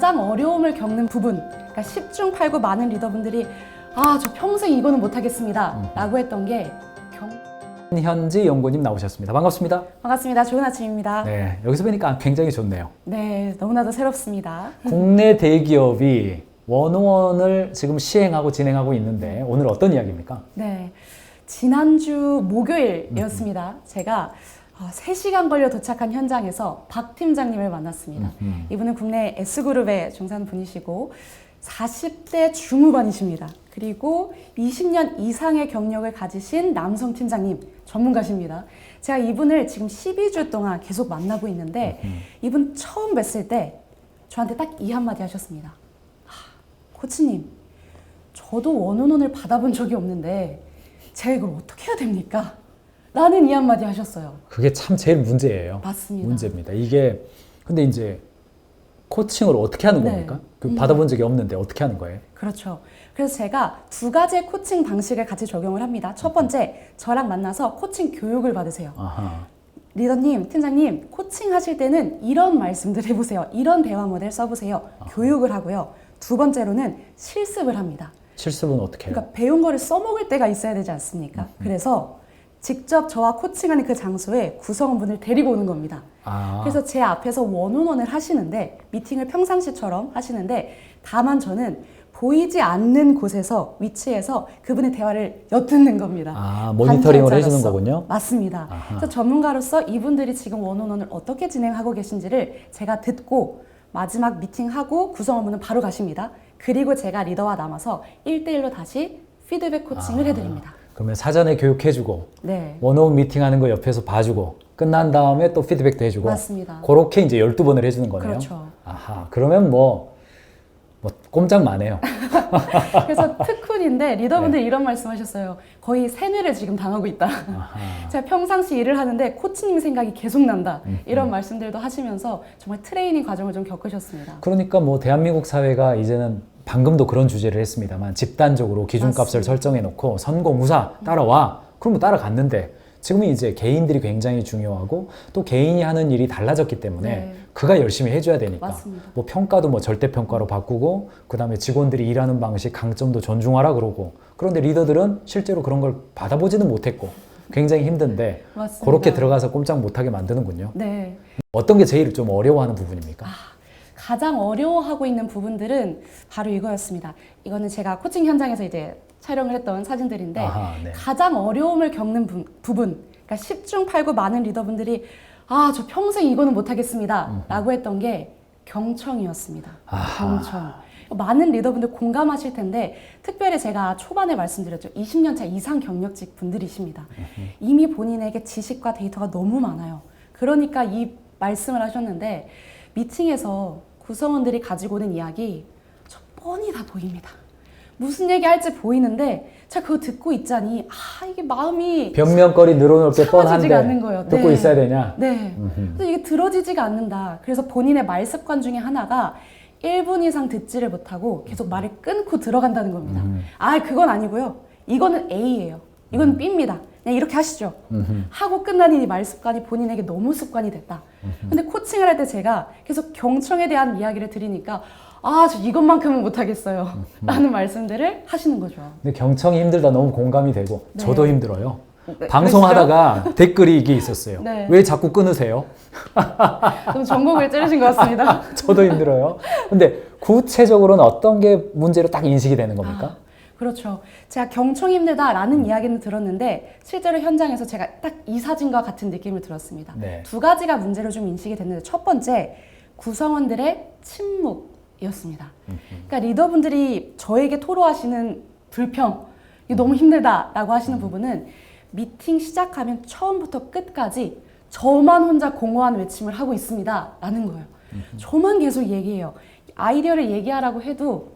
가장 어려움을 겪는 부분, 그러니까 10중 8구 많은 리더분들이 저 평생 이거는 못하겠습니다 라고 했던 게 현지 연구님 나오셨습니다. 반갑습니다. 반갑습니다. 좋은 아침입니다. 네, 여기서 뵈니까 굉장히 좋네요. 네, 너무나도 새롭습니다. 국내 대기업이 원오원을 지금 시행하고 진행하고 있는데 오늘 어떤 이야기입니까? 네, 지난주 목요일이었습니다. 제가 3시간 걸려 도착한 현장에서 박 팀장님을 만났습니다. 이분은 국내 S그룹에 종사하는 분이시고 40대 중후반이십니다. 그리고 20년 이상의 경력을 가지신 남성 팀장님, 전문가십니다. 제가 이분을 지금 12주 동안 계속 만나고 있는데 이분 처음 뵀을 때 저한테 딱 이 한마디 하셨습니다. 코치님, 저도 원오원을 받아본 적이 없는데 제가 이걸 어떻게 해야 됩니까? 라는 이 한마디 하셨어요. 그게 참 제일 문제예요. 맞습니다. 문제입니다. 이게 근데 이제 코칭을 어떻게 하는 겁니까? 받아본 적이 없는데 어떻게 하는 거예요? 그렇죠. 그래서 제가 2가지의 코칭 방식을 같이 적용을 합니다. 첫 번째, 저랑 만나서 코칭 교육을 받으세요. 아하. 리더님, 팀장님, 코칭 하실 때는 이런 말씀들 해보세요. 이런 대화 모델 써보세요. 교육을 하고요. 두 번째로는 실습을 합니다. 실습은 어떻게 해요? 그러니까 배운 거를 써먹을 때가 있어야 되지 않습니까? 그래서 직접 저와 코칭하는 그 장소에 구성원분을 데리고 오는 겁니다. 그래서 제 앞에서 원오원을 하시는데, 미팅을 평상시처럼 하시는데, 다만 저는 보이지 않는 곳에서, 위치에서 그분의 대화를 엿듣는 겁니다. 모니터링을 해주는 관찰자로서. 거군요? 맞습니다. 아하. 그래서 전문가로서 이분들이 지금 원오원을 어떻게 진행하고 계신지를 제가 듣고 마지막 미팅하고 구성원분은 바로 가십니다. 그리고 제가 리더와 남아서 1대1로 다시 피드백 코칭을 해드립니다. 그러면 사전에 교육해주고 네. 원오원 미팅하는 거 옆에서 봐주고 끝난 다음에 또 피드백도 해주고 맞습니다. 그렇게 이제 12번을 해주는 거네요. 그렇죠. 아하, 그러면 뭐 꼼짝마네요. 그래서 특훈인데 리더분들이 네. 이런 말씀하셨어요. 거의 세뇌를 지금 당하고 있다. 아하. 제가 평상시 일을 하는데 코치님 생각이 계속 난다. 이런 말씀들도 하시면서 정말 트레이닝 과정을 좀 겪으셨습니다. 그러니까 뭐 대한민국 사회가 이제는 방금도 그런 주제를 했습니다만 집단적으로 기준값을 맞습니다. 설정해 놓고 선거무사 따라와. 그러면 따라갔는데 지금은 이제 개인들이 굉장히 중요하고 또 개인이 하는 일이 달라졌기 때문에 네. 그가 열심히 해줘야 되니까 맞습니다. 뭐 평가도 뭐 절대평가로 바꾸고 그 다음에 직원들이 일하는 방식 강점도 존중하라 그러고 그런데 리더들은 실제로 그런 걸 받아보지는 못했고 굉장히 힘든데 맞습니다. 그렇게 들어가서 꼼짝 못하게 만드는군요. 네. 어떤 게 제일 좀 어려워하는 부분입니까? 가장 어려워하고 있는 부분들은 바로 이거였습니다. 이거는 제가 코칭 현장에서 이제 촬영을 했던 사진들인데 아하, 네. 가장 어려움을 겪는 부분, 그러니까 10중 8구 많은 리더분들이 저 평생 이거는 못하겠습니다 라고 했던 게 경청이었습니다. 아하. 경청. 많은 리더분들 공감하실 텐데 특별히 제가 초반에 말씀드렸죠. 20년차 이상 경력직 분들이십니다. 이미 본인에게 지식과 데이터가 너무 많아요. 그러니까 이 말씀을 하셨는데 미팅에서 구성원들이 가지고 오는 이야기 저 뻔히 다 보입니다. 무슨 얘기 할지 보이는데 제가 그거 듣고 있자니 이게 마음이 벽면거리 늘어놓을 게 참아지지가 않는 거예요. 뻔한데 듣고 네. 있어야 되냐? 네. 그래서 이게 들어지지가 않는다. 그래서 본인의 말 습관 중에 하나가 1분 이상 듣지를 못하고 계속 말을 끊고 들어간다는 겁니다. 그건 아니고요. 이거는 A예요. 이건 B입니다. 그냥 이렇게 하시죠. 하고 끝나니 이 말 습관이 본인에게 너무 습관이 됐다. 근데 코칭을 할 때 제가 계속 경청에 대한 이야기를 드리니까 저 이것만큼은 못하겠어요. 라는 말씀들을 하시는 거죠. 근데 경청이 힘들다 너무 공감이 되고 네. 저도 힘들어요. 네, 방송하다가 댓글이 이게 있었어요. 네. 왜 자꾸 끊으세요? 좀 전곡을 찌르신 것 같습니다. 저도 힘들어요. 근데 구체적으로는 어떤 게 문제로 딱 인식이 되는 겁니까? 그렇죠. 제가 경청이 힘들다라는 이야기는 들었는데 실제로 현장에서 제가 딱 이 사진과 같은 느낌을 들었습니다. 네. 2가지가 문제로 좀 인식이 됐는데 첫 번째, 구성원들의 침묵이었습니다. 그러니까 리더분들이 저에게 토로하시는 불평, 이게 너무 힘들다라고 하시는 부분은 미팅 시작하면 처음부터 끝까지 저만 혼자 공허한 외침을 하고 있습니다 라는 거예요. 저만 계속 얘기해요. 아이디어를 얘기하라고 해도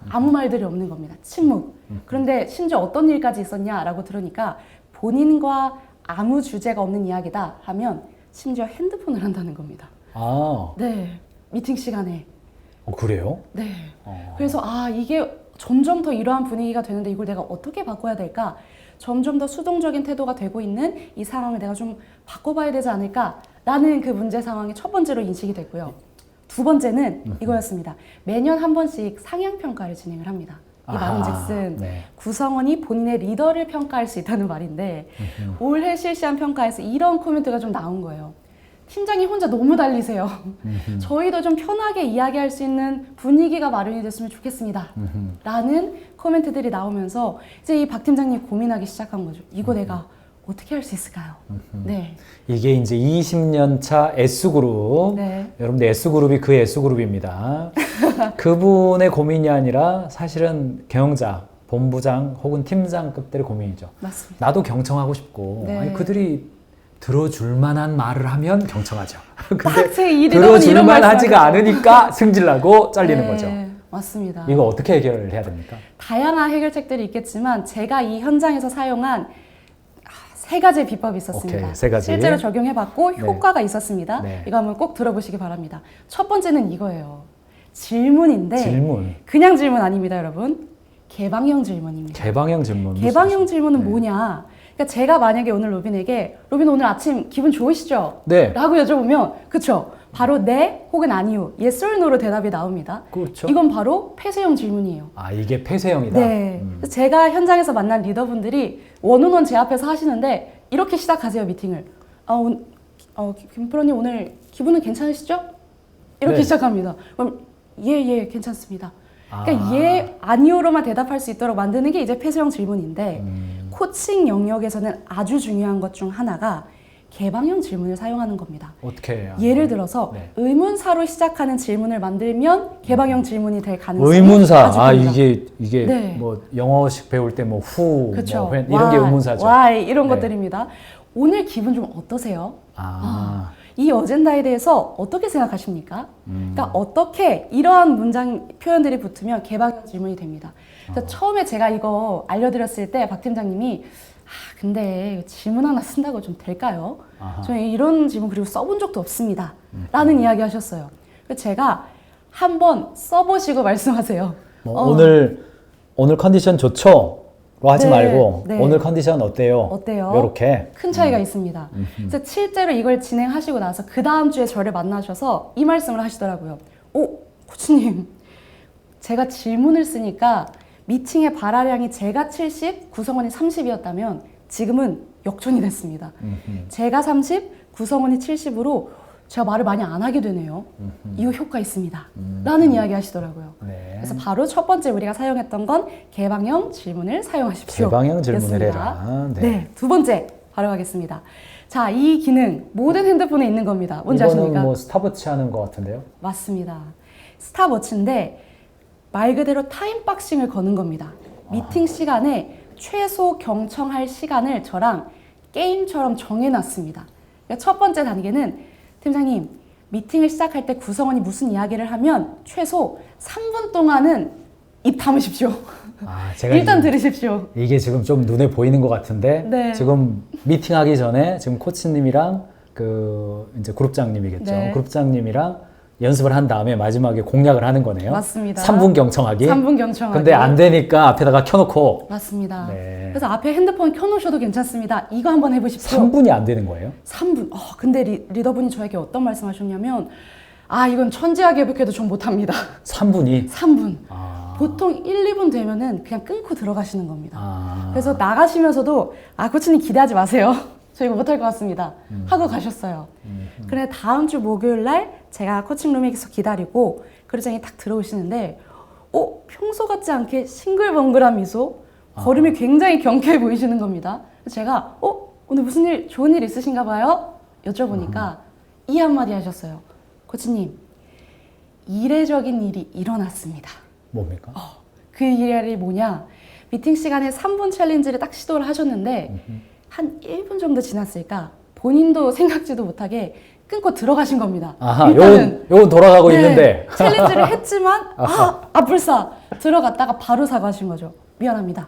아무 말들이 없는 겁니다. 침묵. 그런데 심지어 어떤 일까지 있었냐라고 들으니까 본인과 아무 주제가 없는 이야기다 하면 심지어 핸드폰을 한다는 겁니다. 네. 미팅 시간에. 그래요? 네. 그래서 이게 점점 더 이러한 분위기가 되는데 이걸 내가 어떻게 바꿔야 될까? 점점 더 수동적인 태도가 되고 있는 이 상황을 내가 좀 바꿔봐야 되지 않을까라는 그 문제 상황이 첫 번째로 인식이 됐고요. 두 번째는 이거였습니다. 매년 한 번씩 상향평가를 진행을 합니다. 이 말인즉슨 네. 구성원이 본인의 리더를 평가할 수 있다는 말인데 올해 실시한 평가에서 이런 코멘트가 좀 나온 거예요. 팀장님 혼자 너무 달리세요. 저희도 좀 편하게 이야기할 수 있는 분위기가 마련이 됐으면 좋겠습니다. 라는 코멘트들이 나오면서 이제 이 박 팀장님 고민하기 시작한 거죠. 이거 내가 어떻게 할 수 있을까요? 네. 이게 이제 20년 차 S그룹. 네. 여러분들 S그룹이 그 S그룹입니다. 그분의 고민이 아니라 사실은 경영자, 본부장 혹은 팀장급들의 고민이죠. 맞습니다. 나도 경청하고 싶고 네. 아니, 그들이 들어줄 만한 말을 하면 경청하죠. 딱 제 근데 일이라고는 들어줄 이런 만하지가 말씀하셨죠. 않으니까 승질나고 잘리는 네, 거죠. 맞습니다. 이거 어떻게 해결을 해야 됩니까? 다양한 해결책들이 있겠지만 제가 이 현장에서 사용한 세 가지의 비법이 있었습니다. 오케이, 세 가지. 실제로 적용해봤고 네. 효과가 있었습니다. 네. 이거 한번 꼭 들어보시기 바랍니다. 첫 번째는 이거예요. 질문인데 질문. 그냥 질문 아닙니다, 여러분. 개방형 질문입니다. 개방형 질문. 개방형 질문은 네. 뭐냐? 그러니까 제가 만약에 오늘 로빈에게 로빈 오늘 아침 기분 좋으시죠? 네. 라고 여쭤보면 그쵸? 바로 네 혹은 아니요, yes or no로 대답이 나옵니다. 그렇죠. 이건 바로 폐쇄형 질문이에요. 아, 이게 폐쇄형이다. 네. 그래서 제가 현장에서 만난 리더분들이 원온원 제 앞에서 하시는데 이렇게 시작하세요, 미팅을. 김프로님 오늘 기분은 괜찮으시죠? 이렇게 네. 시작합니다. 그럼 예, 괜찮습니다. 그러니까 아. 예, 아니오로만 대답할 수 있도록 만드는 게 이제 폐쇄형 질문인데 코칭 영역에서는 아주 중요한 것 중 하나가 개방형 질문을 사용하는 겁니다. 어떻게 해요? 예를 들어서 네. 의문사로 시작하는 질문을 만들면 개방형 질문이 될 가능성이 의문사. 아주 아, 큽니다. 이게 네. 뭐 영어식 배울 때 뭐 who, 그렇죠. 뭐 when 이런 게 의문사죠. why 이런 네. 것들입니다. 오늘 기분 좀 어떠세요? 아. 이 어젠다에 대해서 어떻게 생각하십니까? 그러니까 어떻게 이러한 문장 표현들이 붙으면 개방형 질문이 됩니다. 그래서 처음에 제가 이거 알려드렸을 때 박 팀장님이 근데 질문 하나 쓴다고 좀 될까요? 아하. 저는 이런 질문 그리고 써본 적도 없습니다. 라는 이야기 하셨어요. 그래서 제가 한번 써보시고 말씀하세요. 뭐 오늘 컨디션 좋죠? 로 하지 네, 말고 네. 오늘 컨디션 어때요? 어때요? 요렇게. 큰 차이가 있습니다. 그래서 실제로 이걸 진행하시고 나서 그 다음 주에 저를 만나셔서 이 말씀을 하시더라고요. 코치님, 제가 질문을 쓰니까 미팅의 발화량이 제가 70, 구성원이 30이었다면 지금은 역전이 됐습니다. 제가 30, 구성원이 70으로 제가 말을 많이 안 하게 되네요. 이거 효과 있습니다. 라는 이야기 하시더라고요. 네. 그래서 바로 첫 번째 우리가 사용했던 건 개방형 질문을 사용하십시오. 개방형 질문을 였습니다. 해라. 네. 네, 두 번째 바로 가겠습니다. 자, 이 기능 모든 핸드폰에 있는 겁니다. 뭔지 이거는 아십니까? 뭐 스탑워치 하는 것 같은데요? 맞습니다. 스탑워치인데 말 그대로 타임박싱을 거는 겁니다. 미팅 시간에 최소 경청할 시간을 저랑 게임처럼 정해놨습니다. 그러니까 첫 번째 단계는 팀장님, 미팅을 시작할 때 구성원이 무슨 이야기를 하면 최소 3분 동안은 입 다무십시오. 아, 제가 일단 들으십시오. 이게 지금 좀 눈에 보이는 것 같은데 네. 지금 미팅하기 전에 지금 코치님이랑 이제 그룹장님이겠죠. 네. 그룹장님이랑 연습을 한 다음에 마지막에 공략을 하는 거네요. 맞습니다. 3분 경청하기. 3분 경청하기. 근데 안 되니까 앞에다가 켜놓고 맞습니다. 네. 그래서 앞에 핸드폰 켜놓으셔도 괜찮습니다. 이거 한번 해보십시오. 3분이 안 되는 거예요? 3분. 근데 리더분이 저에게 어떤 말씀하셨냐면 이건 천지하게 회복해도 전 못합니다. 3분이? 3분. 아. 보통 1, 2분 되면은 그냥 끊고 들어가시는 겁니다. 아. 그래서 나가시면서도 코치님 기대하지 마세요. 저 이거 못할 것 같습니다. 하고 가셨어요. 그런데 다음 주 목요일 날 제가 코칭룸에 계속 기다리고 그루장이 딱 들어오시는데 평소 같지 않게 싱글벙글한 미소, 걸음이 굉장히 경쾌해 보이시는 겁니다. 제가 오늘 무슨 좋은 일 있으신가 봐요? 여쭤보니까 이 한마디 하셨어요. 코치님, 이례적인 일이 일어났습니다. 뭡니까? 그 일이 뭐냐? 미팅 시간에 3분 챌린지를 딱 시도를 하셨는데 한 1분 정도 지났을까? 본인도 생각지도 못하게 끊고 들어가신 겁니다. 아하, 일단은 요건 돌아가고 네, 있는데. 챌린지를 했지만 불사 들어갔다가 바로 사과하신 거죠. 미안합니다.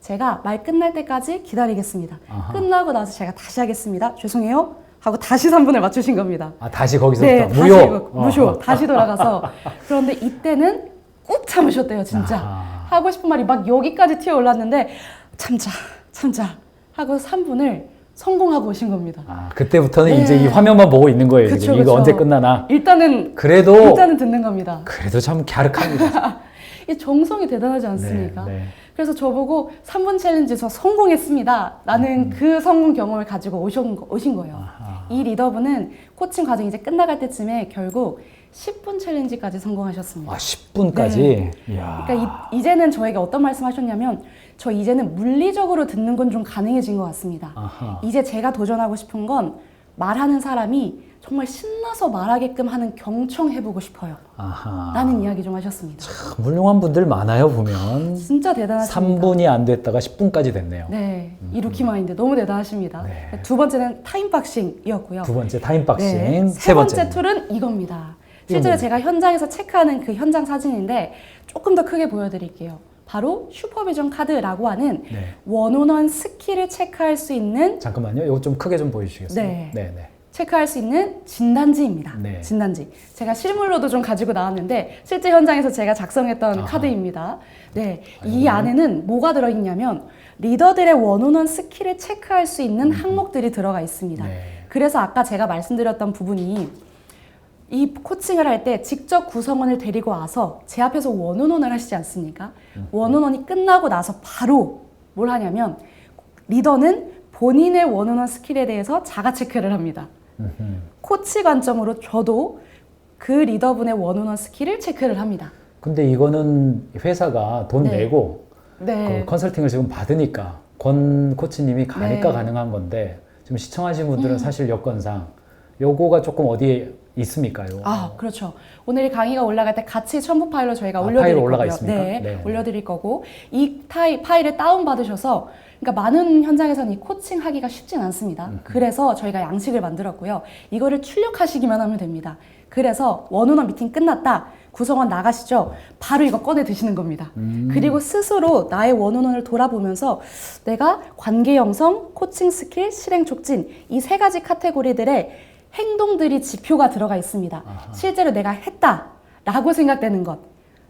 제가 말 끝날 때까지 기다리겠습니다. 아하. 끝나고 나서 제가 다시 하겠습니다. 죄송해요. 하고 다시 3분을 맞추신 겁니다. 다시 거기서부터 네, 무효. 무효. 다시 돌아가서 그런데 이때는 꾹 참으셨대요, 진짜. 아하. 하고 싶은 말이 막 여기까지 튀어 올랐는데 참자 하고 3분을 성공하고 오신 겁니다. 아, 그때부터는 네. 이제 이 화면만 보고 있는 거예요. 그쵸, 지금 이거 그쵸. 언제 끝나나. 일단은 그래도 듣는 겁니다. 그래도 참 갸륵합니다. 이 정성이 대단하지 않습니까? 네, 네. 그래서 저보고 3분 챌린지에서 성공했습니다. 라는 그 성공 경험을 가지고 오신 거예요. 아하. 이 리더분은 코칭 과정이 이제 끝나갈 때쯤에 결국 10분 챌린지까지 성공하셨습니다. 아, 10분까지? 네. 이야. 그러니까 이제는 저에게 어떤 말씀하셨냐면 저 이제는 물리적으로 듣는 건 좀 가능해진 것 같습니다. 아하. 이제 제가 도전하고 싶은 건 말하는 사람이 정말 신나서 말하게끔 하는 경청 해보고 싶어요. 아하. 라는 이야기 좀 하셨습니다. 참 훌륭한 분들 많아요, 보면. 진짜 대단하십니다. 3분이 안 됐다가 10분까지 됐네요. 네, 이 루키 마인드 너무 대단하십니다. 네. 두 번째는 타임박싱이었고요. 두 번째 타임박싱. 네, 세 번째. 번째 툴은 이겁니다. 이건 실제로 뭐예요? 제가 현장에서 체크하는 그 현장 사진인데 조금 더 크게 보여드릴게요. 바로 슈퍼비전 카드라고 하는 네. 원온원 스킬을 체크할 수 있는 잠깐만요. 이거 좀 크게 좀 보여주시겠어요? 네. 네, 네. 체크할 수 있는 진단지입니다. 네. 진단지. 제가 실물로도 좀 가지고 나왔는데 실제 현장에서 제가 작성했던 아하. 카드입니다. 네, 아이고. 이 안에는 뭐가 들어있냐면 리더들의 원온원 스킬을 체크할 수 있는 항목들이 들어가 있습니다. 네. 그래서 아까 제가 말씀드렸던 부분이 이 코칭을 할 때 직접 구성원을 데리고 와서 제 앞에서 원온원을 하시지 않습니까? 원온원이 끝나고 나서 바로 뭘 하냐면 리더는 본인의 원온원 스킬에 대해서 자가 체크를 합니다. 음흠. 코치 관점으로 저도 그 리더분의 원온원 스킬을 체크를 합니다. 근데 이거는 회사가 돈 네. 내고 네. 그 컨설팅을 지금 받으니까 권 코치님이 가니까 네. 가능한 건데 지금 시청하신 분들은 사실 여건상 요거가 조금 어디에 있습니까요? 아, 그렇죠. 오늘 이 강의가 올라갈 때 같이 첨부 파일로 저희가 아, 올려드릴 파일로 거고요. 올라가 있습니까? 네, 네. 올려드릴 거고 이 파일을 다운받으셔서 그러니까 많은 현장에서는 이 코칭 하기가 쉽진 않습니다. 그래서 저희가 양식을 만들었고요. 이거를 출력하시기만 하면 됩니다. 그래서 원온원 미팅 끝났다. 구성원 나가시죠. 바로 이거 꺼내 드시는 겁니다. 그리고 스스로 나의 원온원을 돌아보면서 내가 관계 형성, 코칭 스킬, 실행 촉진 이 세 가지 카테고리들의 행동들이 지표가 들어가 있습니다. 아하. 실제로 내가 했다라고 생각되는 것.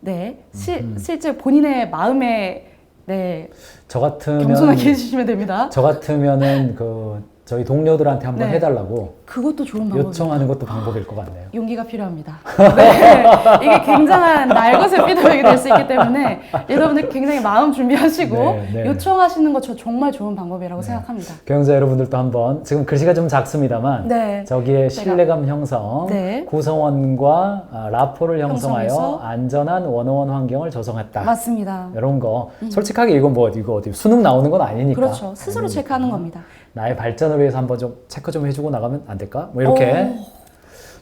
네, 실제 본인의 마음에 네, 저 같으면 겸손하게 해주시면 됩니다. 저 같으면은 그 저희 동료들한테 한번 네. 해달라고 그것도 좋은 방법입니다. 요청하는 것도 방법일 것 같네요. 용기가 필요합니다. 네, 이게 굉장한 날것의 피드백이 될 수 있기 때문에 여러분들 굉장히 마음 준비하시고 네, 네. 요청하시는 거 저 정말 좋은 방법이라고 네. 생각합니다. 경영자 여러분들도 한번 지금 글씨가 좀 작습니다만 네. 저기에 신뢰감 형성, 네. 구성원과 라포를 형성하여 형성해서 안전한 원어원 환경을 조성했다. 맞습니다. 이런 거 솔직하게 이건 뭐 이거 어디 수능 나오는 건 아니니까. 그렇죠. 스스로 체크하는 겁니다. 나의 발전을 위해서 한번 좀 체크 좀 해주고 나가면 안 될까? 뭐 이렇게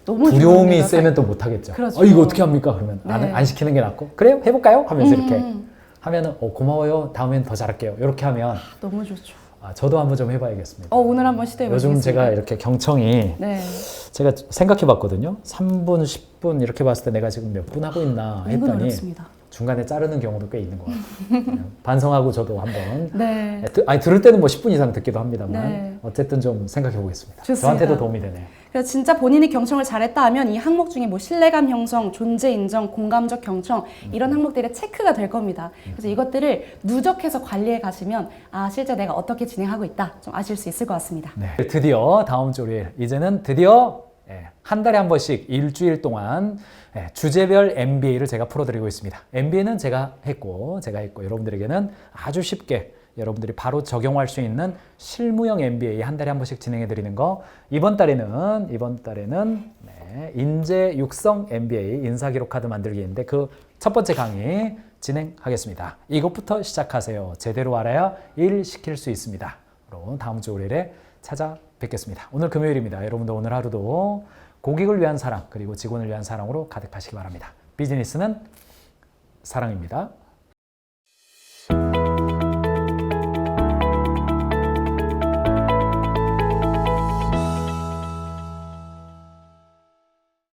너무 두려움이 좋습니다. 세면 또 못하겠죠. 그렇죠. 이거 어떻게 합니까? 그러면 네. 안 시키는 게 낫고 그래요? 해볼까요? 하면서 이렇게 하면은 고마워요. 다음엔 더 잘할게요. 이렇게 하면 너무 좋죠. 저도 한번 좀 해봐야겠습니다. 오늘 한번 시도해 보겠습니다. 요즘 제가 이렇게 경청이 네. 제가 생각해봤거든요. 3분, 10분 이렇게 봤을 때 내가 지금 몇 분 하고 있나 은근 했더니 어렵습니다. 중간에 자르는 경우도 꽤 있는 것 같아요. 반성하고 저도 한번 네. 아니 들을 때는 뭐 10분 이상 듣기도 합니다만 네. 어쨌든 좀 생각해 보겠습니다. 좋습니다. 저한테도 도움이 되네요. 그래서 진짜 본인이 경청을 잘했다 하면 이 항목 중에 뭐 신뢰감 형성, 존재 인정, 공감적 경청 이런 항목들이 체크가 될 겁니다. 그래서 이것들을 누적해서 관리해 가시면 실제 내가 어떻게 진행하고 있다 좀 아실 수 있을 것 같습니다. 네. 드디어 다음 주 일요일 이제는 드디어 한 달에 한 번씩 일주일 동안 주제별 MBA를 제가 풀어드리고 있습니다. MBA는 제가 했고 여러분들에게는 아주 쉽게 여러분들이 바로 적용할 수 있는 실무형 MBA 한 달에 한 번씩 진행해 드리는 거 이번 달에는 인재 육성 MBA 인사기록 카드 만들기인데 그 첫 번째 강의 진행하겠습니다. 이것부터 시작하세요. 제대로 알아야 일 시킬 수 있습니다. 그럼 다음 주 월요일에 찾아뵙겠습니다. 오늘 금요일입니다. 여러분들 오늘 하루도 고객을 위한 사랑 그리고 직원을 위한 사랑으로 가득하시기 바랍니다. 비즈니스는 사랑입니다.